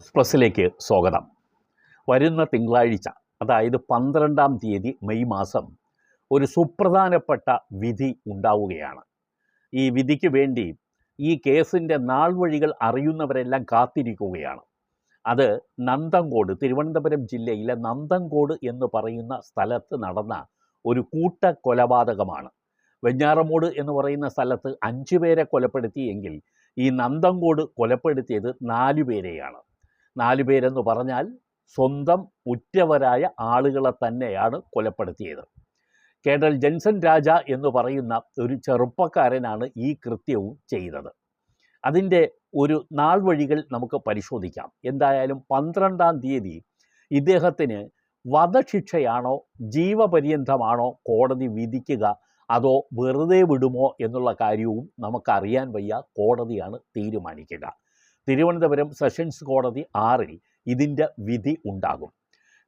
എക്സ്പ്രസ്സിലേക്ക് സ്വാഗതം. വരുന്ന തിങ്കളാഴ്ച, അതായത് 12-ാം തീയതി മെയ് മാസം, ഒരു സുപ്രധാനപ്പെട്ട വിധി ഉണ്ടാവുകയാണ്. ഈ വിധിക്ക് വേണ്ടി ഈ കേസിൻ്റെ നാൾ വഴികൾ അറിയുന്നവരെല്ലാം കാത്തിരിക്കുകയാണ്. അത് നന്തങ്കോട്, തിരുവനന്തപുരം ജില്ലയിലെ നന്തങ്കോട് എന്ന് പറയുന്ന സ്ഥലത്ത് നടന്ന ഒരു കൂട്ടക്കൊലപാതകമാണ്. വെഞ്ഞാറമൂട് എന്ന് പറയുന്ന സ്ഥലത്ത് 5 പേരെ കൊലപ്പെടുത്തിയെങ്കിൽ ഈ നന്തങ്കോട് കൊലപ്പെടുത്തിയത് 4 പേരെയാണ്. 4 പേരെന്ന് പറഞ്ഞാൽ സ്വന്തം ഉറ്റവരായ ആളുകളെ തന്നെയാണ് കൊലപ്പെടുത്തിയത്. കേഡൽ ജെൻസൺ രാജ എന്ന് പറയുന്ന ഒരു ചെറുപ്പക്കാരനാണ് ഈ കൃത്യവും ചെയ്തത്. അതിൻ്റെ ഒരു നാൾ വഴികൾ നമുക്ക് പരിശോധിക്കാം. എന്തായാലും 12-ാം തീയതി ഇദ്ദേഹത്തിന് വധശിക്ഷയാണോ ജീവപര്യന്തമാണോ കോടതി വിധിക്കുക, അതോ വെറുതെ വിടുമോ എന്നുള്ള കാര്യവും നമുക്കറിയാൻ വയ്യ. കോടതിയാണ് തീരുമാനിക്കുക. തിരുവനന്തപുരം സെഷൻസ് കോടതി 6-ൽ ഇതിൻ്റെ വിധി ഉണ്ടാകും.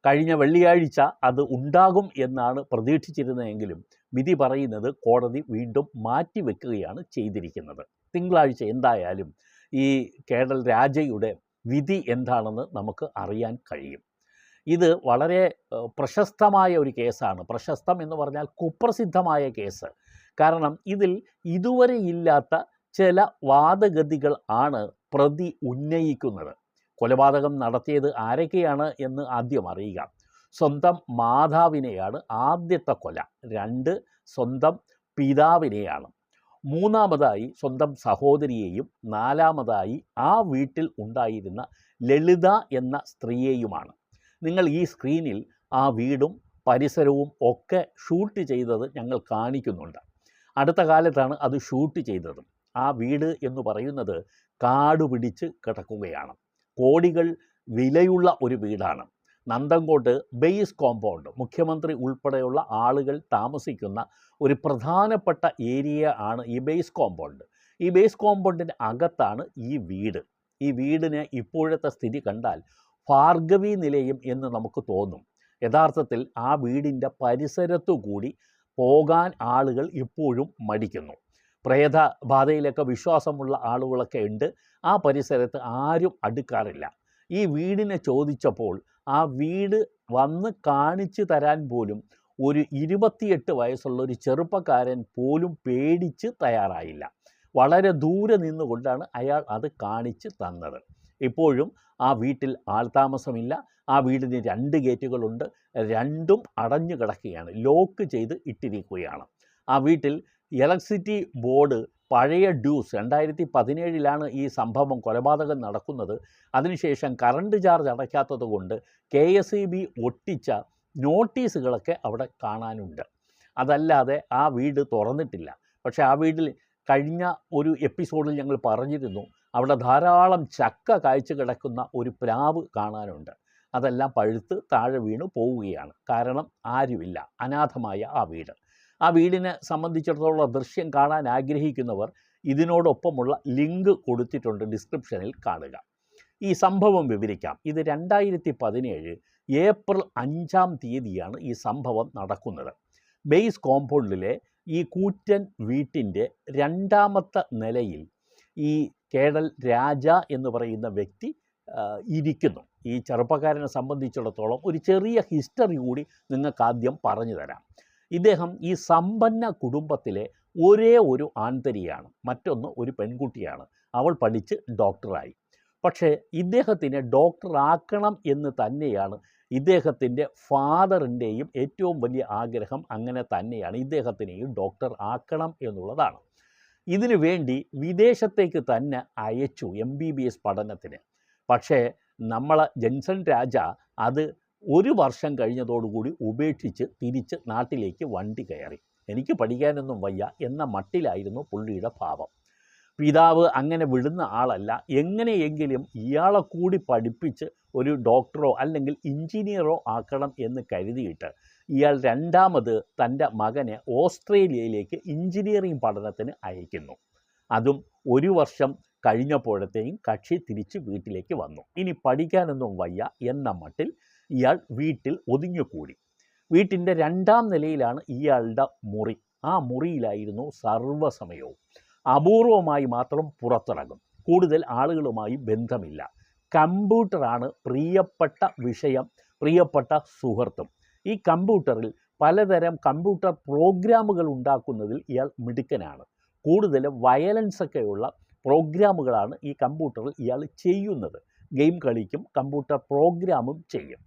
കഴിഞ്ഞ വെള്ളിയാഴ്ച അത് ഉണ്ടാകും എന്നാണ് പ്രതീക്ഷിച്ചിരുന്നതെങ്കിലും വിധി പറയുന്നത് കോടതി വീണ്ടും മാറ്റിവെക്കുകയാണ് ചെയ്തിരിക്കുന്നത്. തിങ്കളാഴ്ച എന്തായാലും ഈ കേഡൽ രാജയുടെ വിധി എന്താണെന്ന് നമുക്ക് അറിയാൻ കഴിയും. ഇത് വളരെ പ്രശസ്തമായ ഒരു കേസാണ്. പ്രശസ്തം എന്ന് പറഞ്ഞാൽ കുപ്രസിദ്ധമായ കേസ്. കാരണം ഇതിൽ ഇതുവരെ ഇല്ലാത്ത ചില വാദഗതികൾ ആണ് പ്രതി ഉന്നയിക്കുന്നത്. കൊലപാതകം നടത്തിയത് ആരൊക്കെയാണ് എന്ന് ആദ്യം അറിയുക. സ്വന്തം മാതാവിനെയാണ് ആദ്യത്തെ കൊല. 2 സ്വന്തം പിതാവിനെയാണ്. 3-മതായി സ്വന്തം സഹോദരിയെയും 4-മതായി ആ വീട്ടിൽ ഉണ്ടായിരുന്ന ലളിത എന്ന സ്ത്രീയെയുമാണ്. നിങ്ങൾ ഈ സ്ക്രീനിൽ ആ വീടും പരിസരവും ഒക്കെ ഷൂട്ട് ചെയ്തത് ഞങ്ങൾ കാണിക്കുന്നുണ്ട്. അടുത്ത കാലത്താണ് അത് ഷൂട്ട് ചെയ്തത്. ആ വീട് എന്ന് പറയുന്നത് കാട് പിടിച്ച് കിടക്കുകയാണ്. കോടികൾ വിലയുള്ള ഒരു വീടാണ്. നന്തങ്കോട്ട് ബേസ് കോമ്പൗണ്ട്, മുഖ്യമന്ത്രി ഉൾപ്പെടെയുള്ള ആളുകൾ താമസിക്കുന്ന ഒരു പ്രധാനപ്പെട്ട ഏരിയ ആണ് ഈ ബേസ് കോമ്പൗണ്ട്. ഈ ബേസ് കോമ്പൗണ്ടിൻ്റെ അകത്താണ് ഈ വീട്. ഈ വീടിന് ഇപ്പോഴത്തെ സ്ഥിതി കണ്ടാൽ ഭാർഗവി നിലയം എന്ന് നമുക്ക് തോന്നും. യഥാർത്ഥത്തിൽ ആ വീടിൻ്റെ പരിസരത്തു കൂടി പോകാൻ ആളുകൾ ഇപ്പോഴും മടിക്കുന്നു. പ്രേതബാധയിലൊക്കെ വിശ്വാസമുള്ള ആളുകളൊക്കെ ഉണ്ട്. ആ പരിസരത്ത് ആരും അടുക്കാറില്ല. ഈ വീടിനെ ചോദിച്ചപ്പോൾ ആ വീട് വന്ന് കാണിച്ചു തരാൻ പോലും ഒരു 28 വയസ്സുള്ള ഒരു ചെറുപ്പക്കാരൻ പോലും പേടിച്ച് തയ്യാറായില്ല. വളരെ ദൂരെ നിന്നുകൊണ്ടാണ് അയാൾ അത് കാണിച്ച് തന്നത്. ഇപ്പോഴും ആ വീട്ടിൽ ആൾതാമസമില്ല. ആ വീടിന് 2 ഗേറ്റുകളുണ്ട്. 2ഉം അടഞ്ഞു കിടക്കുകയാണ്, ലോക്ക് ചെയ്ത് ഇട്ടിരിക്കുകയാണ്. ആ വീട്ടിൽ ഇലക്ട്രിസിറ്റി ബോർഡ് പഴയ ഡ്യൂസ് 2017-ലാണ് ഈ സംഭവം, കൊലപാതകം നടക്കുന്നത്. അതിനുശേഷം കറണ്ട് ചാർജ് അടയ്ക്കാത്തത് കൊണ്ട് KSEB ഒട്ടിച്ച നോട്ടീസുകളൊക്കെ അവിടെ കാണാനുണ്ട്. അതല്ലാതെ ആ വീട് തുറന്നിട്ടില്ല. പക്ഷേ ആ വീട്ടിൽ കഴിഞ്ഞ ഒരു എപ്പിസോഡിൽ ഞങ്ങൾ പറഞ്ഞിരുന്നു, അവിടെ ധാരാളം ചക്ക കായ്ച്ചു കിടക്കുന്ന ഒരു പ്ലാവ് കാണാനുണ്ട്. അതെല്ലാം പഴുത്ത് താഴെ വീണ് പോവുകയാണ്. കാരണം ആരുമില്ല, അനാഥമായ ആ വീട്. ആ വീടിനെ സംബന്ധിച്ചിടത്തോളം ദൃശ്യം കാണാൻ ആഗ്രഹിക്കുന്നവർ ഇതിനോടൊപ്പമുള്ള ലിങ്ക് കൊടുത്തിട്ടുണ്ട്, ഡിസ്ക്രിപ്ഷനിൽ കാണുക. ഈ സംഭവം വിവരിക്കാം. ഇത് 2017 ഏപ്രിൽ 5-ാം തീയതിയാണ് ഈ സംഭവം നടക്കുന്നത്. ബേസ് കോമ്പൗണ്ടിലെ ഈ കൂറ്റൻ വീട്ടിൻ്റെ 2-മത്തെ നിലയിൽ ഈ കേഡൽ രാജ എന്ന് പറയുന്ന വ്യക്തി ഇരിക്കുന്നു. ഈ ചെറുപ്പക്കാരനെ സംബന്ധിച്ചിടത്തോളം ഒരു ചെറിയ ഹിസ്റ്ററി കൂടി നിങ്ങൾക്ക് ആദ്യം പറഞ്ഞു തരാം. ഇദ്ദേഹം ഈ സമ്പന്ന കുടുംബത്തിലെ ഒരേ ഒരു ആൺതരിയാണ്. മറ്റൊന്ന് ഒരു പെൺകുട്ടിയാണ്. അവൾ പഠിച്ച് ഡോക്ടറായി. പക്ഷേ ഇദ്ദേഹത്തിനെ ഡോക്ടറാക്കണം എന്ന് തന്നെയാണ് ഇദ്ദേഹത്തിൻ്റെ ഫാദറിൻ്റെയും ഏറ്റവും വലിയ ആഗ്രഹം. അങ്ങനെ തന്നെയാണ് ഇദ്ദേഹത്തിനെയും ഡോക്ടർ ആക്കണം എന്നുള്ളതാണ്. ഇതിനു വേണ്ടി വിദേശത്തേക്ക് തന്നെ അയച്ചു MBBS പഠനത്തിന്. പക്ഷേ ജെൻസൺ രാജ അത് 1 വർഷം കഴിഞ്ഞതോടുകൂടി ഉപേക്ഷിച്ച് തിരിച്ച് നാട്ടിലേക്ക് വണ്ടി കയറി. എനിക്ക് പഠിക്കാനൊന്നും വയ്യ എന്ന മട്ടിലായിരുന്നു പുള്ളിയുടെ ഭാവം. പിതാവ് അങ്ങനെ വിടുന്ന ആളല്ല. എങ്ങനെയെങ്കിലും ഇയാളെ കൂടി പഠിപ്പിച്ച് ഒരു ഡോക്ടറോ അല്ലെങ്കിൽ എഞ്ചിനീയറോ ആക്കണം എന്ന് കരുതിയിട്ട് ഇയാൾ 2-മത് തൻ്റെ മകനെ ഓസ്ട്രേലിയയിലേക്ക് എഞ്ചിനീയറിംഗ് പഠനത്തിന് അയക്കുന്നു. അതും 1 വർഷം കഴിഞ്ഞപ്പോഴത്തേക്കും കക്ഷി തിരിച്ച് വീട്ടിലേക്ക് വന്നു. ഇനി പഠിക്കാനൊന്നും വയ്യ എന്ന മട്ടിൽ ഇയാൾ വീട്ടിൽ ഒതുങ്ങിക്കൂടി. വീട്ടിൻ്റെ 2-ാം നിലയിലാണ് ഇയാളുടെ മുറി. ആ മുറിയിലായിരുന്നു സർവ്വസമയവും. അപൂർവമായി മാത്രം പുറത്തിറങ്ങും. കൂടുതൽ ആളുകളുമായി ബന്ധമില്ല. കമ്പ്യൂട്ടറാണ് പ്രിയപ്പെട്ട വിഷയം, പ്രിയപ്പെട്ട സുഹൃത്തും. ഈ കമ്പ്യൂട്ടറിൽ പലതരം കമ്പ്യൂട്ടർ പ്രോഗ്രാമുകൾ ഉണ്ടാക്കുന്നതിൽ ഇയാൾ മിടുക്കനാണ്. കൂടുതലും വയലൻസൊക്കെയുള്ള പ്രോഗ്രാമുകളാണ് ഈ കമ്പ്യൂട്ടറിൽ ഇയാൾ ചെയ്യുന്നത്. ഗെയിം കളിക്കും, കമ്പ്യൂട്ടർ പ്രോഗ്രാമും ചെയ്യും.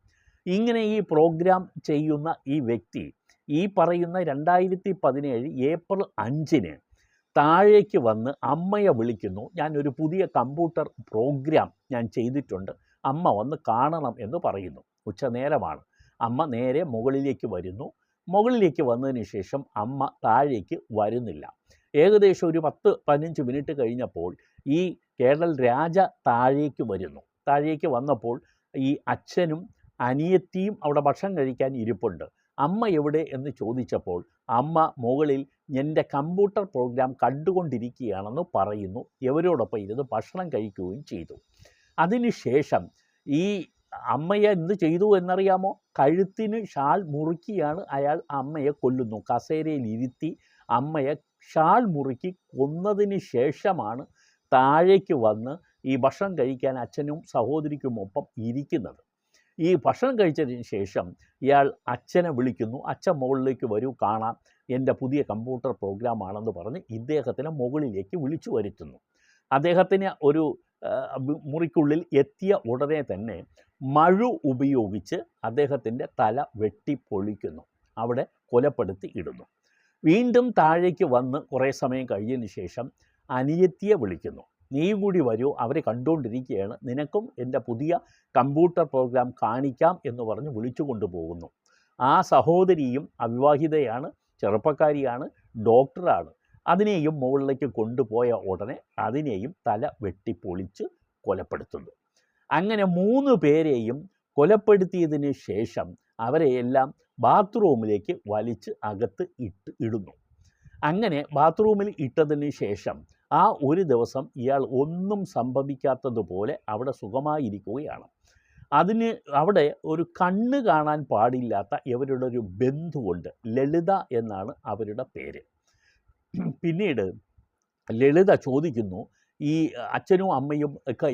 ഇങ്ങനെ ഈ പ്രോഗ്രാം ചെയ്യുന്ന ഈ വ്യക്തി ഈ പറയുന്ന 2017 ഏപ്രിൽ 5 താഴേക്ക് വന്ന് അമ്മയെ വിളിക്കുന്നു. ഞാനൊരു പുതിയ കമ്പ്യൂട്ടർ പ്രോഗ്രാം ഞാൻ ചെയ്തിട്ടുണ്ട്, അമ്മ വന്ന് കാണണം എന്ന് പറയുന്നു. ഉച്ചനേരമാണ്. അമ്മ നേരെ മുകളിലേക്ക് വരുന്നു. മുകളിലേക്ക് വന്നതിന് ശേഷം അമ്മ താഴേക്ക് വരുന്നില്ല. ഏകദേശം ഒരു 10-15 മിനിറ്റ് കഴിഞ്ഞപ്പോൾ ഈ കേണൽ രാജ താഴേക്ക് വരുന്നു. താഴേക്ക് വന്നപ്പോൾ ഈ അച്ഛനും അനിയത്തിയും അവിടെ ഭക്ഷണം കഴിക്കാൻ ഇരിപ്പുണ്ട്. അമ്മ എവിടെ എന്ന് ചോദിച്ചപ്പോൾ അമ്മ മുകളിൽ എൻ്റെ കമ്പ്യൂട്ടർ പ്രോഗ്രാം കണ്ടുകൊണ്ടിരിക്കുകയാണെന്ന് പറയുന്നു. ഇവരോടൊപ്പം ഇരുന്ന് ഭക്ഷണം കഴിക്കുകയും ചെയ്തു. അതിനുശേഷം ഈ അമ്മയെ എന്ത് ചെയ്തു എന്നറിയാമോ? കഴുത്തിന് ഷാൾ മുറുക്കിയാണ് അയാൾ അമ്മയെ കൊല്ലുന്നു. കസേരയിൽ ഇരുത്തി അമ്മയെ ഷാൾ മുറുക്കി കൊന്നതിന് ശേഷമാണ് താഴേക്ക് വന്ന് ഈ ഭക്ഷണം കഴിക്കാൻ അച്ഛനും സഹോദരിക്കുമൊപ്പം ഇരിക്കുന്നത്. ഈ ഭക്ഷണം കഴിച്ചതിന് ശേഷം ഇയാൾ അച്ഛനെ വിളിക്കുന്നു. അച്ഛൻ മുകളിലേക്ക് വരൂ, കാണാം, എൻ്റെ പുതിയ കമ്പ്യൂട്ടർ പ്രോഗ്രാമാണെന്ന് പറഞ്ഞ് ഇദ്ദേഹത്തിനെ മുകളിലേക്ക് വിളിച്ചു വരുത്തുന്നു. അദ്ദേഹത്തിന് ഒരു മുറിക്കുള്ളിൽ എത്തിയ ഉടനെ തന്നെ മഴു ഉപയോഗിച്ച് അദ്ദേഹത്തിൻ്റെ തല വെട്ടിപ്പൊളിക്കുന്നു. അവിടെ കൊലപ്പെടുത്തി ഇടുന്നു. വീണ്ടും താഴേക്ക് വന്ന് കുറേ സമയം കഴിഞ്ഞതിന് ശേഷം അനിയത്തിയെ വിളിക്കുന്നു. നീ കൂടി വരൂ, അവർ കണ്ടുകൊണ്ടിരിക്കുകയാണ്, നിനക്കും എൻ്റെ പുതിയ കമ്പ്യൂട്ടർ പ്രോഗ്രാം കാണിക്കാം എന്ന് പറഞ്ഞ് വിളിച്ചു കൊണ്ടുപോകുന്നു. ആ സഹോദരിയും അവിവാഹിതയാണ്, ചെറുപ്പക്കാരിയാണ്, ഡോക്ടറാണ്. അതിനെയും മുകളിലേക്ക് കൊണ്ടുപോയ ഉടനെ അതിനെയും തല വെട്ടിപ്പൊളിച്ച് കൊലപ്പെടുത്തുന്നു. അങ്ങനെ 3 പേരെയും കൊലപ്പെടുത്തിയതിന് ശേഷം അവരെയെല്ലാം ബാത്റൂമിലേക്ക് വലിച്ച് അകത്ത് ഇടുന്നു. അങ്ങനെ ബാത്റൂമിൽ ഇട്ടതിന് ശേഷം ആ ഒരു ദിവസം ഇയാൾ ഒന്നും സംഭവിക്കാത്തതുപോലെ അവിടെ സുഖമായിരിക്കുകയാണ്. അവിടെ ഒരു കണ്ണ് കാണാൻ പാടില്ലാത്ത ഇവരുടെ ഒരു ബന്ധുവുണ്ട്. ലളിത എന്നാണ് അവരുടെ പേര്. പിന്നീട് ലളിത ചോദിക്കുന്നു, ഈ അച്ഛനും അമ്മയും ഒക്കെ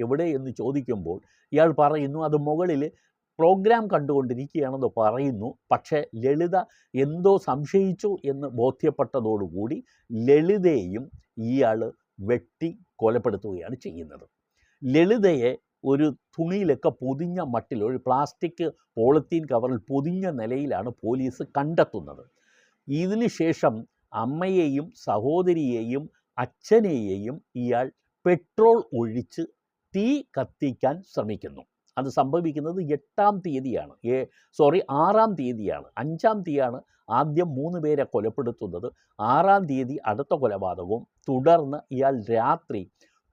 എവിടെ എന്ന് ചോദിക്കുമ്പോൾ ഇയാൾ പറയുന്നു അത് മുകളിൽ പ്രോഗ്രാം കണ്ടുകൊണ്ടിരിക്കുകയാണെന്ന് പറയുന്നു. പക്ഷേ ലളിത എന്തോ സംശയിച്ചു എന്ന് ബോധ്യപ്പെട്ടതോടുകൂടി ലളിതയെയും ഇയാൾ വെട്ടി കൊലപ്പെടുത്തുകയാണ് ചെയ്യുന്നത്. ലളിതയെ ഒരു തുണിയിലൊക്കെ പൊതിഞ്ഞ മട്ടിൽ, ഒരു പ്ലാസ്റ്റിക് പോളിത്തീൻ കവറിൽ പൊതിഞ്ഞ നിലയിലാണ് പോലീസ് കണ്ടെത്തുന്നത്. ഇതിന് ശേഷം അമ്മയെയും സഹോദരിയെയും അച്ഛനെയും ഇയാൾ പെട്രോൾ ഒഴിച്ച് തീ കത്തിക്കാൻ ശ്രമിക്കുന്നു. അത് സംഭവിക്കുന്നത് 8-ാം തീയതിയാണ്. 6-ാം തീയതിയാണ്. 5-ാം തീയതിയാണ് ആദ്യം 3 പേരെ കൊലപ്പെടുത്തുന്നത്. 6-ാം തീയതി അടുത്ത കൊലപാതകവും. തുടർന്ന് ഇയാൾ രാത്രി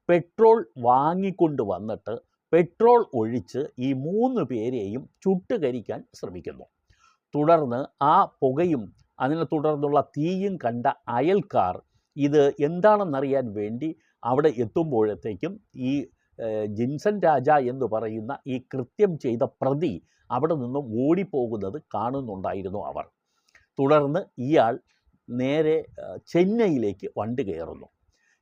പെട്രോൾ വാങ്ങിക്കൊണ്ട് വന്നിട്ട് പെട്രോൾ ഒഴിച്ച് ഈ 3 പേരെയും ചുട്ടുകരിക്കാൻ ശ്രമിക്കുന്നു. തുടർന്ന് ആ പുകയും അതിനെ തുടർന്നുള്ള തീയും കണ്ട അയൽക്കാർ ഇത് എന്താണെന്നറിയാൻ വേണ്ടി അവിടെ എത്തുമ്പോഴത്തേക്കും ഈ ജിൻസൺ രാജ എന്ന് പറയുന്ന ഈ കൃത്യം ചെയ്ത പ്രതി അവിടെ നിന്നും ഓടിപ്പോകുന്നത് കാണുന്നുണ്ടായിരുന്നു അവർ. തുടർന്ന് ഇയാൾ നേരെ ചെന്നൈയിലേക്ക് വണ്ടി കയറുന്നു.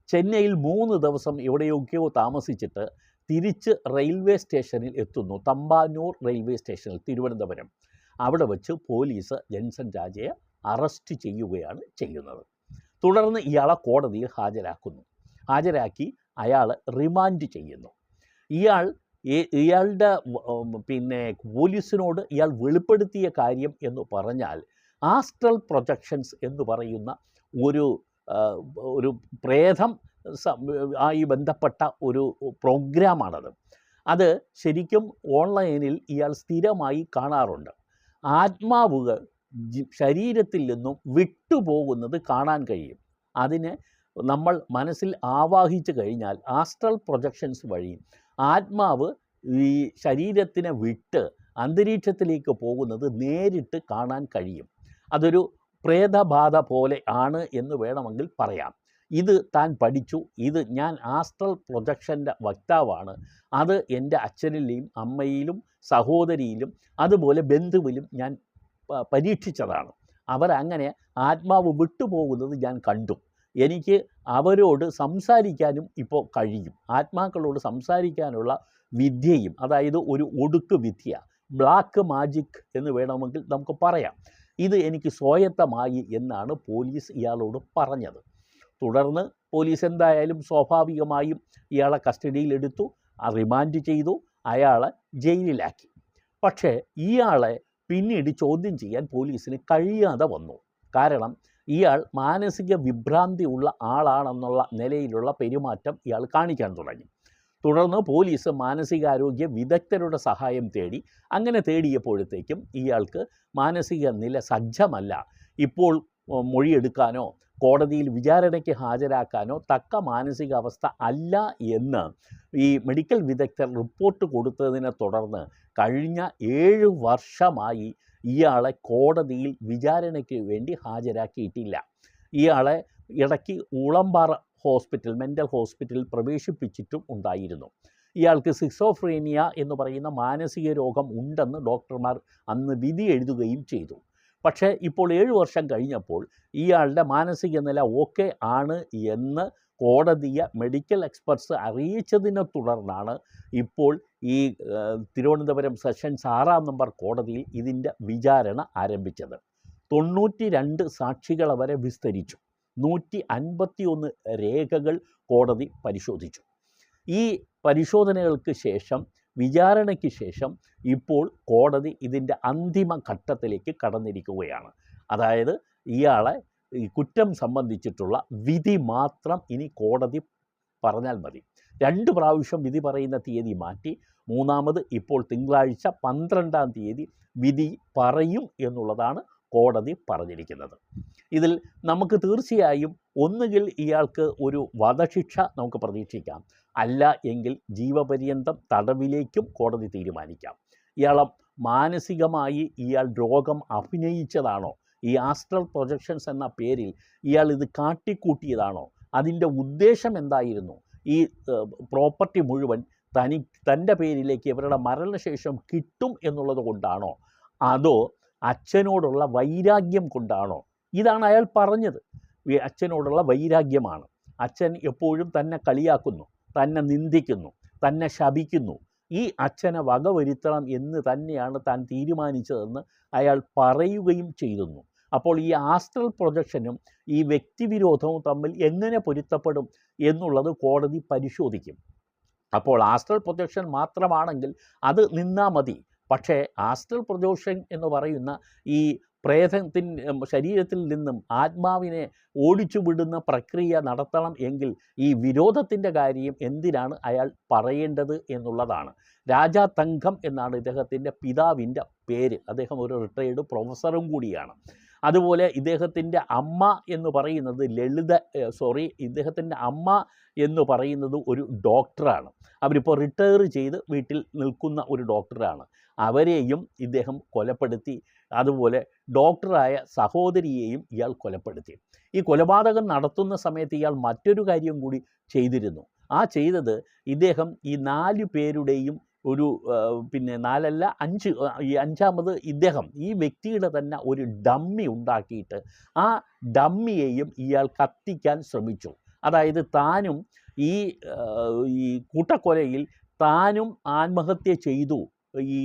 ചെന്നൈയിൽ 3 ദിവസം എവിടെയൊക്കെയോ താമസിച്ചിട്ട് തിരിച്ച് റെയിൽവേ സ്റ്റേഷനിൽ എത്തുന്നു. തമ്പാനൂർ റെയിൽവേ സ്റ്റേഷനിൽ, തിരുവനന്തപുരം. അവിടെ വച്ച് പോലീസ് ജിൻസൺ രാജയെ അറസ്റ്റ് ചെയ്യുകയാണ് ചെയ്യുന്നത്. തുടർന്ന് ഇയാളെ കോടതിയിൽ ഹാജരാക്കി അയാളെ റിമാൻഡ് ചെയ്യുന്നു. ഇയാളുടെ പോലീസിനോട് ഇയാൾ വെളിപ്പെടുത്തിയ കാര്യം എന്ന് പറഞ്ഞാൽ ആസ്ട്രൽ പ്രൊജക്ഷൻസ് എന്ന് പറയുന്ന ഒരു പ്രേതം ആയി ബന്ധപ്പെട്ട ഒരു പ്രോഗ്രാമാണത്. അത് ശരിക്കും ഓൺലൈനിൽ ഇയാൾ സ്ഥിരമായി കാണാറുണ്ട്. ആത്മാവുകൾ ശരീരത്തിൽ നിന്നും വിട്ടുപോകുന്നത് കാണാൻ കഴിയും. അതിനെ നമ്മൾ മനസ്സിൽ ആവാഹിച്ചു കഴിഞ്ഞാൽ ആസ്ട്രൽ പ്രൊജക്ഷൻസ് വഴി ആത്മാവ് ഈ ശരീരത്തിനെ വിട്ട് അന്തരീക്ഷത്തിലേക്ക് പോകുന്നത് നേരിട്ട് കാണാൻ കഴിയും. അതൊരു പ്രേതബാധ പോലെ ആണ് എന്ന് വേണമെങ്കിൽ പറയാം. ഇത് താൻ പഠിച്ചു. ഞാൻ ആസ്ട്രൽ പ്രൊജക്ഷൻ്റെ വക്താവാണ്. അത് എൻ്റെ അച്ഛനിലെയും അമ്മയിലും സഹോദരിയിലും അതുപോലെ ബന്ധുവിലും ഞാൻ പരീക്ഷിച്ചതാണ്. അവരങ്ങനെ ആത്മാവ് വിട്ടുപോകുന്നത് ഞാൻ കണ്ടു. എനിക്ക് അവരോട് സംസാരിക്കാനും ഇപ്പോൾ കഴിയും. ആത്മാക്കളോട് സംസാരിക്കാനുള്ള വിദ്യയും, അതായത് ഒരു ഒടുക്ക് വിദ്യ, ബ്ലാക്ക് മാജിക് എന്ന് വേണമെങ്കിൽ നമുക്ക് പറയാം, ഇത് എനിക്ക് സ്വായത്തമായി എന്നാണ് പോലീസ് ഇയാളോട് പറഞ്ഞത്. തുടർന്ന് പോലീസ് എന്തായാലും സ്വാഭാവികമായും ഇയാളെ കസ്റ്റഡിയിലെടുത്തു, റിമാൻഡ് ചെയ്തു, അയാളെ ജയിലിലാക്കി. പക്ഷേ ഇയാളെ പിന്നീട് ചോദ്യം ചെയ്യാൻ പോലീസിന് കഴിയാതെ വന്നു. കാരണം ഇയാൾ മാനസിക വിഭ്രാന്തി ഉള്ള ആളാണെന്നുള്ള നിലയിലുള്ള പെരുമാറ്റം ഇയാൾ കാണിക്കാൻ തുടങ്ങി. തുടർന്ന് പോലീസ് മാനസികാരോഗ്യ വിദഗ്ധരുടെ സഹായം തേടി. അങ്ങനെ തേടിയപ്പോഴത്തേക്കും ഇയാൾക്ക് മാനസിക നില സജ്ജമല്ല, ഇപ്പോൾ മൊഴിയെടുക്കാനോ കോടതിയിൽ വിചാരണയ്ക്ക് ഹാജരാക്കാനോ തക്ക മാനസികാവസ്ഥ അല്ല എന്ന് ഈ മെഡിക്കൽ വിദഗ്ധർ റിപ്പോർട്ട് കൊടുത്തതിനെ തുടർന്ന് കഴിഞ്ഞ 7 വർഷമായി ഇയാളെ കോടതിയിൽ വിചാരണയ്ക്ക് വേണ്ടി ഹാജരാക്കിയിട്ടില്ല. ഇയാളെ ഇടയ്ക്ക് ഉളമ്പാറ ഹോസ്പിറ്റൽ, മെൻ്റൽ ഹോസ്പിറ്റലിൽ പ്രവേശിപ്പിച്ചിട്ടും ഉണ്ടായിരുന്നു. ഇയാൾക്ക് സിസോഫ്രീനിയ എന്ന് പറയുന്ന മാനസിക രോഗം ഉണ്ടെന്ന് ഡോക്ടർമാർ അന്ന് വിധി എഴുതുകയും ചെയ്തു. പക്ഷേ ഇപ്പോൾ 7 വർഷം കഴിഞ്ഞപ്പോൾ ഇയാളുടെ മാനസിക നില ഓക്കെ ആണ് എന്ന് കോടതിയെ മെഡിക്കൽ എക്സ്പെർട്സ് അറിയിച്ചതിനെ തുടർന്നാണ് ഇപ്പോൾ ഈ തിരുവനന്തപുരം സെഷൻസ് 6-ാം നമ്പർ കോടതിയിൽ ഇതിൻ്റെ വിചാരണ ആരംഭിച്ചത്. 92 സാക്ഷികളെ വരെ വിസ്തരിച്ചു. 151 രേഖകൾ കോടതി പരിശോധിച്ചു. ഈ പരിശോധനകൾക്ക് ശേഷം, വിചാരണയ്ക്ക് ശേഷം ഇപ്പോൾ കോടതി ഇതിൻ്റെ അന്തിമ ഘട്ടത്തിലേക്ക് കടന്നിരിക്കുകയാണ്. അതായത് ഇയാളെ ഈ കുറ്റം സംബന്ധിച്ചിട്ടുള്ള വിധി മാത്രം ഇനി കോടതി പറഞ്ഞാൽ മതി. 2 പ്രാവശ്യം വിധി പറയുന്ന തീയതി മാറ്റി, മൂന്നാമത് ഇപ്പോൾ തിങ്കളാഴ്ച 12-ാം തീയതി വിധി പറയും എന്നുള്ളതാണ് കോടതി പറഞ്ഞിരിക്കുന്നത്. ഇതിൽ നമുക്ക് തീർച്ചയായും ഒന്നുകിൽ ഇയാൾക്ക് ഒരു വധശിക്ഷ നമുക്ക് പ്രതീക്ഷിക്കാം, അല്ല എങ്കിൽ ജീവപര്യന്തം തടവിലേക്കും കോടതി തീരുമാനിക്കാം. ഇയാളെ മാനസികമായി ഇയാൾ രോഗം അഭിനയിച്ചതാണോ, ഈ ആസ്ട്രൽ പ്രൊജക്ഷൻസ് എന്ന പേരിൽ ഇയാൾ ഇത് കാട്ടിക്കൂട്ടിയതാണോ, അതിൻ്റെ ഉദ്ദേശം എന്തായിരുന്നു, ഈ പ്രോപ്പർട്ടി മുഴുവൻ തൻ്റെ പേരിലേക്ക് ഇവരുടെ മരണശേഷം കിട്ടും എന്നുള്ളത് കൊണ്ടാണോ, അതോ അച്ഛനോടുള്ള വൈരാഗ്യം കൊണ്ടാണോ? ഇതാണ് അയാൾ പറഞ്ഞത്. അച്ഛനോടുള്ള വൈരാഗ്യമാണ്. അച്ഛൻ എപ്പോഴും തന്നെ കളിയാക്കുന്നു, തന്നെ നിന്ദിക്കുന്നു, തന്നെ ശപിക്കുന്നു. ഈ അച്ഛനെ വകവരുത്തണം എന്ന് തന്നെയാണ് താൻ തീരുമാനിച്ചതെന്ന് അയാൾ പറയുകയും ചെയ്തിരുന്നു. അപ്പോൾ ഈ ആസ്ട്രൽ പ്രൊജക്ഷനും ഈ വ്യക്തിവിരോധവും തമ്മിൽ എങ്ങനെ പൊരുത്തപ്പെടും എന്നുള്ളത് കോടതി പരിശോധിക്കും. അപ്പോൾ ആസ്ട്രൽ പ്രൊജക്ഷൻ മാത്രമാണെങ്കിൽ അത് നിന്നാൽ മതി. പക്ഷേ ആസ്ട്രൽ പ്രൊജക്ഷൻ എന്ന് പറയുന്ന ഈ ശരീരത്തിൽ നിന്നും ആത്മാവിനെ ഓടിച്ചു വിടുന്ന പ്രക്രിയ നടത്തണം എങ്കിൽ ഈ വിരോധത്തിൻ്റെ കാര്യം എന്തിനാണ് അയാൾ പറയേണ്ടത് എന്നുള്ളതാണ്. രാജാ തങ്കം എന്നാണ് ഇദ്ദേഹത്തിൻ്റെ പിതാവിൻ്റെ പേര്. അദ്ദേഹം ഒരു റിട്ടയേർഡ് പ്രൊഫസറും കൂടിയാണ്. അതുപോലെ ഇദ്ദേഹത്തിൻ്റെ അമ്മ എന്ന് പറയുന്നത് ഇദ്ദേഹത്തിൻ്റെ അമ്മ എന്ന് പറയുന്നത് ഒരു ഡോക്ടറാണ്. അവരിപ്പോൾ റിട്ടയർ ചെയ്ത് വീട്ടിൽ നിൽക്കുന്ന ഒരു ഡോക്ടറാണ്. അവരെയും ഇദ്ദേഹം കൊലപ്പെടുത്തി. അതുപോലെ ഡോക്ടറായ സഹോദരിയെയും ഇയാൾ കൊലപ്പെടുത്തി. ഈ കൊലപാതകം നടത്തുന്ന സമയത്ത് ഇയാൾ മറ്റൊരു കാര്യം കൂടി ചെയ്തിരുന്നു. ചെയ്തത് ഇദ്ദേഹം ഈ 4 പേരുടെയും ഒരു 4 അല്ല 5, ഈ 5ാമത് ഇദ്ദേഹം ഈ വ്യക്തിയുടെ തന്നെ ഒരു ഡമ്മി ഉണ്ടാക്കിയിട്ട് ആ ഡമ്മിയെയും ഇയാൾ കത്തിക്കാൻ ശ്രമിച്ചു. അതായത് താനും ഈ കൂട്ടക്കൊലയിൽ താനും ആത്മഹത്യ ചെയ്തു, ഈ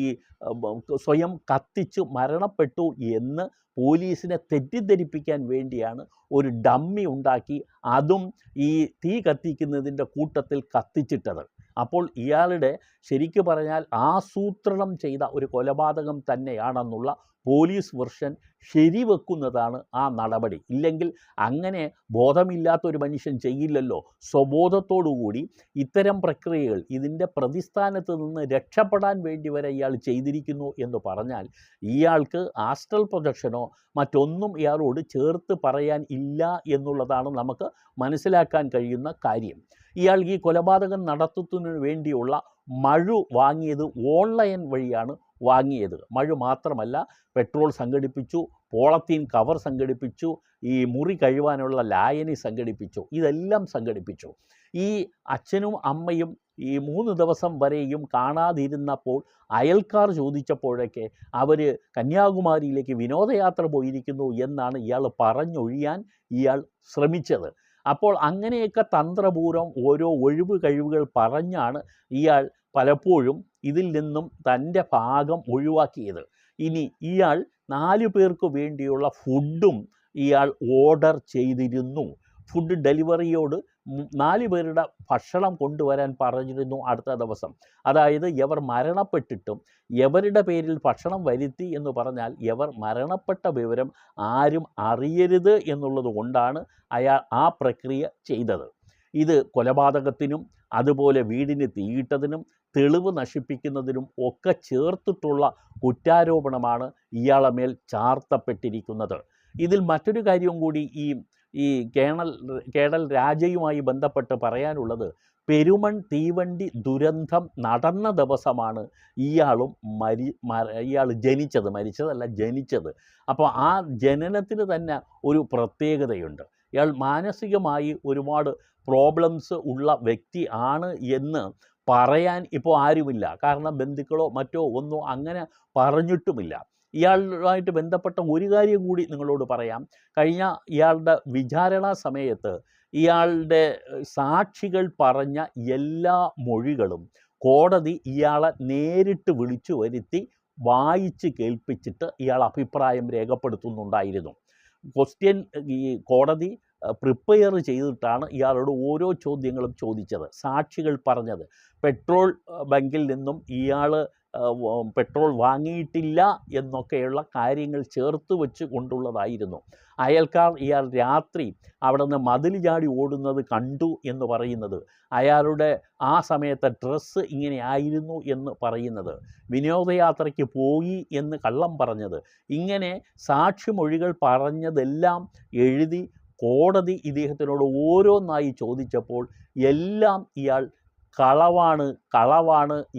സ്വയം കത്തിച്ച് മരണപ്പെട്ടു എന്ന് പോലീസിനെ തെറ്റിദ്ധരിപ്പിക്കാൻ വേണ്ടിയാണ് ഒരു ഡമ്മി ഉണ്ടാക്കി അതും ഈ തീ കത്തിക്കുന്നതിൻ്റെ കൂട്ടത്തിൽ കത്തിച്ചിട്ടത്. അപ്പോൾ ഇയാളുടെ ശരിക്കു പറഞ്ഞാൽ ആസൂത്രണം ചെയ്ത ഒരു കൊലപാതകം തന്നെയാണെന്നുള്ള പോലീസ് വെർഷൻ ശരിവെക്കുന്നതാണ് ആ നടപടി. ഇല്ലെങ്കിൽ അങ്ങനെ ബോധമില്ലാത്തൊരു മനുഷ്യൻ ചെയ്യില്ലല്ലോ. സ്വബോധത്തോടുകൂടി ഇത്തരം പ്രക്രിയകൾ ഇതിൻ്റെ പ്രതിസ്ഥാനത്ത് നിന്ന് രക്ഷപ്പെടാൻ വേണ്ടി വരെ ഇയാൾ ചെയ്തിരിക്കുന്നു എന്ന് പറഞ്ഞാൽ ഇയാൾക്ക് ആസ്ട്രൽ പ്രൊജക്ഷനോ മറ്റൊന്നും ഇയാളോട് ചേർത്ത് പറയാൻ ഇല്ല എന്നുള്ളതാണ് നമുക്ക് മനസ്സിലാക്കാൻ കഴിയുന്ന കാര്യം. ഇയാൾ ഈ കൊലപാതകം നടത്തുന്നതിന് വേണ്ടിയുള്ള മഴു വാങ്ങിയത് ഓൺലൈൻ വഴിയാണ് വാങ്ങിയത്. മഴു മാത്രമല്ല, പെട്രോൾ സംഘടിപ്പിച്ചു, പോളത്തീൻ കവർ സംഘടിപ്പിച്ചു, ഈ മുറി കഴുവാനുള്ള ലായനി സംഘടിപ്പിച്ചു, ഇതെല്ലാം സംഘടിപ്പിച്ചു. ഈ അച്ഛനും അമ്മയും ഈ 3 ദിവസം വരെയും കാണാതിരുന്നപ്പോൾ അയൽക്കാർ ചോദിച്ചപ്പോഴൊക്കെ അവർ കന്യാകുമാരിയിലേക്ക് വിനോദയാത്ര പോയിരിക്കുന്നു എന്നാണ് ഇയാൾ പറഞ്ഞൊഴിയാൻ ഇയാൾ ശ്രമിച്ചത്. അപ്പോൾ അങ്ങനെയൊക്കെ തന്ത്രപൂർവ്വം ഓരോ ഒഴിവ് കഴിവുകൾ പറഞ്ഞാണ് ഇയാൾ പലപ്പോഴും ഇതിൽ നിന്നും തൻ്റെ ഭാഗം ഒഴിവാക്കിയത്. ഇനി ഇയാൾ 4 പേർക്ക് വേണ്ടിയുള്ള ഫുഡും ഇയാൾ ഓർഡർ ചെയ്തിരുന്നു. ഫുഡ് ഡെലിവറിയോട് 4 പേരുടെ ഭക്ഷണം കൊണ്ടുവരാൻ പറഞ്ഞിരുന്നു അടുത്ത ദിവസം. അതായത് ഇവർ മരണപ്പെട്ടിട്ടും ഇവരുടെ പേരിൽ ഭക്ഷണം വരുത്തി എന്ന് പറഞ്ഞാൽ ഇവർ മരണപ്പെട്ട വിവരം ആരും അറിയരുത് എന്നുള്ളത് കൊണ്ടാണ് അയാൾ ആ പ്രക്രിയ ചെയ്തത്. ഇത് കൊലപാതകത്തിനും അതുപോലെ വീടിന് തീയിട്ടതിനും തെളിവ് നശിപ്പിക്കുന്നതിനും ഒക്കെ ചേർത്തിട്ടുള്ള കുറ്റാരോപണമാണ് ഇയാളെ മേൽ ചാർത്തപ്പെട്ടിരിക്കുന്നത്. ഇതിൽ മറ്റൊരു കാര്യം കൂടി ഈ കേണൽ രാജയുമായി ബന്ധപ്പെട്ട് പറയാനുള്ളത്, പെരുമൺ തീവണ്ടി ദുരന്തം നടന്ന ദിവസമാണ് ഇയാൾ ജനിച്ചത്. മരിച്ചതല്ല, ജനിച്ചത്. അപ്പോൾ ആ ജനനത്തിന് തന്നെ ഒരു പ്രത്യേകതയുണ്ട്. ഇയാൾ മാനസികമായി ഒരുപാട് പ്രോബ്ലംസ് ഉള്ള വ്യക്തി ആണ് എന്ന് പറയാൻ ഇപ്പോൾ ആരുമില്ല. കാരണം ബന്ധുക്കളോ മറ്റോ ഒന്നും അങ്ങനെ പറഞ്ഞിട്ടുമില്ല. ഇയാളുമായിട്ട് ബന്ധപ്പെട്ട ഒരു കാര്യം കൂടി നിങ്ങളോട് പറയാം. കഴിഞ്ഞ ഇയാളുടെ വിചാരണ സമയത്ത് ഇയാളുടെ സാക്ഷികൾ പറഞ്ഞ എല്ലാ മൊഴികളും കോടതി ഇയാളെ നേരിട്ട് വിളിച്ചു വരുത്തി വായിച്ച് കേൾപ്പിച്ചിട്ട് ഇയാൾ അഭിപ്രായം രേഖപ്പെടുത്തുന്നുണ്ടായിരുന്നു. ഈ കോടതി പ്രിപ്പയർ ചെയ്തിട്ടാണ് ഇയാളോട് ഓരോ ചോദ്യങ്ങളും ചോദിച്ചത്. സാക്ഷികൾ പറഞ്ഞത് പെട്രോൾ ബങ്കിൽ നിന്നും ഇയാൾ പെട്രോൾ വാങ്ങിയിട്ടില്ല എന്നൊക്കെയുള്ള കാര്യങ്ങൾ ചേർത്ത് വെച്ച് കൊണ്ടുള്ളതായിരുന്നു. അയൽക്കാർ ഇയാൾ രാത്രി അവിടെ നിന്ന് മതിൽ ചാടി ഓടുന്നത് കണ്ടു എന്ന് പറയുന്നത്, അയാളുടെ ആ സമയത്തെ ഡ്രസ്സ് ഇങ്ങനെ ആയിരുന്നു എന്ന് പറയുന്നത്, വിനോദയാത്രയ്ക്ക് പോയി എന്ന് കള്ളം പറഞ്ഞത്, ഇങ്ങനെ സാക്ഷിമൊഴികൾ പറഞ്ഞതെല്ലാം എഴുതി കോടതി ഇദ്ദേഹത്തിനോട് ഓരോന്നായി ചോദിച്ചപ്പോൾ എല്ലാം ഇയാൾ കളവാണ്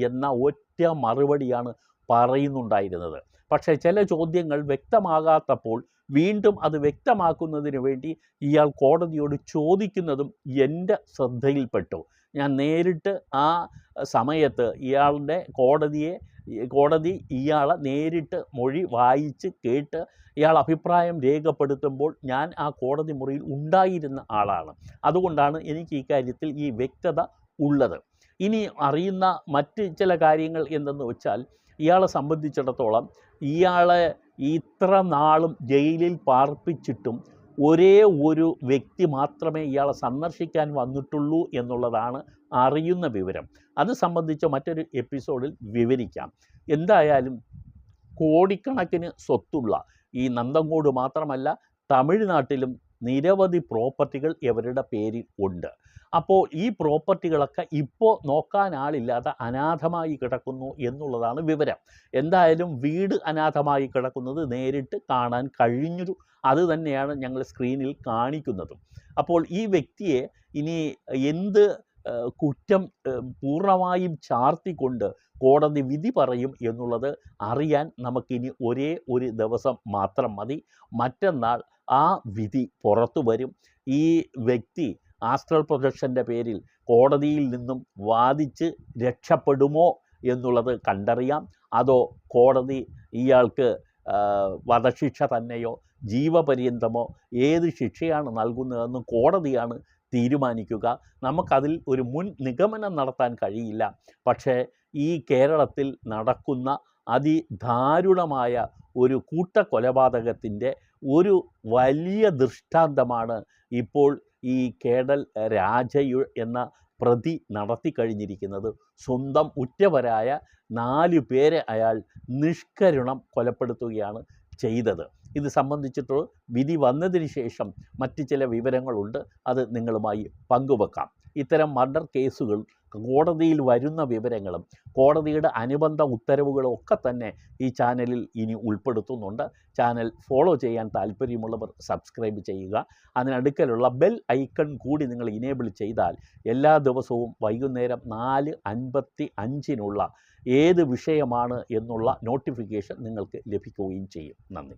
എന്ന ഒറ്റ മറുപടിയാണ് പറയുന്നുണ്ടായിരുന്നത്. പക്ഷേ ചില ചോദ്യങ്ങൾ വ്യക്തമാകാത്തപ്പോൾ വീണ്ടും അത് വ്യക്തമാക്കുന്നതിന് വേണ്ടി ഇയാൾ കോടതിയോട് ചോദിക്കുന്നതും എൻ്റെ ശ്രദ്ധയിൽപ്പെട്ടു. ഞാൻ നേരിട്ട് ആ സമയത്ത് കോടതി ഇയാളെ നേരിട്ട് മൊഴി വായിച്ച് കേട്ട് ഇയാൾ അഭിപ്രായം രേഖപ്പെടുത്തുമ്പോൾ ഞാൻ ആ കോടതി മുറിയിൽ ഉണ്ടായിരുന്ന ആളാണ്. അതുകൊണ്ടാണ് എനിക്ക് ഈ കാര്യത്തിൽ ഈ വ്യക്തത ഉള്ളത്. ഇനി അറിയുന്ന മറ്റ് ചില കാര്യങ്ങൾ എന്തെന്ന് വെച്ചാൽ, ഇയാളെ സംബന്ധിച്ചിടത്തോളം ഇയാളെ ഇത്ര നാളും ജയിലിൽ പാർപ്പിച്ചിട്ടും ഒരേ ഒരു വ്യക്തി മാത്രമേ ഇയാളെ സന്ദർശിക്കാൻ വന്നിട്ടുള്ളൂ എന്നുള്ളതാണ് അറിയുന്ന വിവരം. അത് സംബന്ധിച്ച് മറ്റൊരു എപ്പിസോഡിൽ വിവരിക്കാം. എന്തായാലും കോടിക്കണക്കിന് സ്വത്തുള്ള ഈ നന്തങ്കോട് മാത്രമല്ല, തമിഴ്നാട്ടിലും നിരവധി പ്രോപ്പർട്ടികൾ ഇവരുടെ പേരിൽ ഉണ്ട്. അപ്പോൾ ഈ പ്രോപ്പർട്ടികളൊക്കെ ഇപ്പോൾ നോക്കാൻ ആളില്ലാതെ അനാഥമായി കിടക്കുന്നു എന്നുള്ളതാണ് വിവരം. എന്തായാലും വീട് അനാഥമായി കിടക്കുന്നത് നേരിട്ട് കാണാൻ കഴിഞ്ഞൊരു അത് തന്നെയാണ് ഞങ്ങൾ സ്ക്രീനിൽ കാണിക്കുന്നതും. അപ്പോൾ ഈ വ്യക്തിയെ ഇനി എന്ത് കുറ്റം പൂർണ്ണമായും ചാർത്തിക്കൊണ്ട് കോടതി വിധി പറയും എന്നുള്ളത് അറിയാൻ നമുക്കിനി ഒരേ ഒരു ദിവസം മാത്രം മതി. മറ്റന്നാൾ ആ വിധി പുറത്തു വരും. ഈ വ്യക്തി ആസ്ട്രൽ പ്രൊജക്ഷൻ്റെ പേരിൽ കോടതിയിൽ നിന്നും വാദിച്ച് രക്ഷപ്പെടുമോ എന്നുള്ളത് കണ്ടറിയാം. അതോ കോടതി ഇയാൾക്ക് വധശിക്ഷ തന്നെയോ ജീവപര്യന്തമോ ഏത് ശിക്ഷയാണ് നൽകുന്നതെന്ന് കോടതിയാണ് തീരുമാനിക്കുക. നമുക്കതിൽ ഒരു മുൻ നിഗമനം നടത്താൻ കഴിയില്ല. പക്ഷേ ഈ കേരളത്തിൽ നടക്കുന്ന അതിദാരുണമായ ഒരു കൂട്ടക്കൊലപാതകത്തിൻ്റെ ഒരു വലിയ ദൃഷ്ടാന്തമാണ് ഇപ്പോൾ ഈ കേണൽ രാജയു എന്ന പ്രതി നടത്തി കഴിഞ്ഞിരിക്കുന്നത്. സ്വന്തം ഉറ്റവരായ 4 പേരെ അയാൾ നിഷ്കരുണം കൊലപ്പെടുത്തുകയാണ് ചെയ്തത്. ഇത് സംബന്ധിച്ചിട്ട് വിധി വന്നതിന് ശേഷം മറ്റ് ചില വിവരങ്ങളുണ്ട്, അത് നിങ്ങളുമായി പങ്കുവെക്കാം. ഇത്തരം മർഡർ കേസുകൾ കോടതിയിൽ വരുന്ന വിവരങ്ങളും കോടതിയുടെ അനുബന്ധ ഉത്തരവുകളും ഒക്കെ തന്നെ ഈ ചാനലിൽ ഇനി ഉൾപ്പെടുത്തുന്നുണ്ട്. ചാനൽ ഫോളോ ചെയ്യാൻ താല്പര്യമുള്ളവർ സബ്സ്ക്രൈബ് ചെയ്യുക. അതിനടുക്കലുള്ള ബെൽ ഐക്കൺ കൂടി നിങ്ങൾ ഇനേബിൾ ചെയ്താൽ എല്ലാ ദിവസവും വൈകുന്നേരം 4:55 ഏത് വിഷയമാണ് എന്നുള്ള നോട്ടിഫിക്കേഷൻ നിങ്ങൾക്ക് ലഭിക്കുകയും ചെയ്യും. നന്ദി.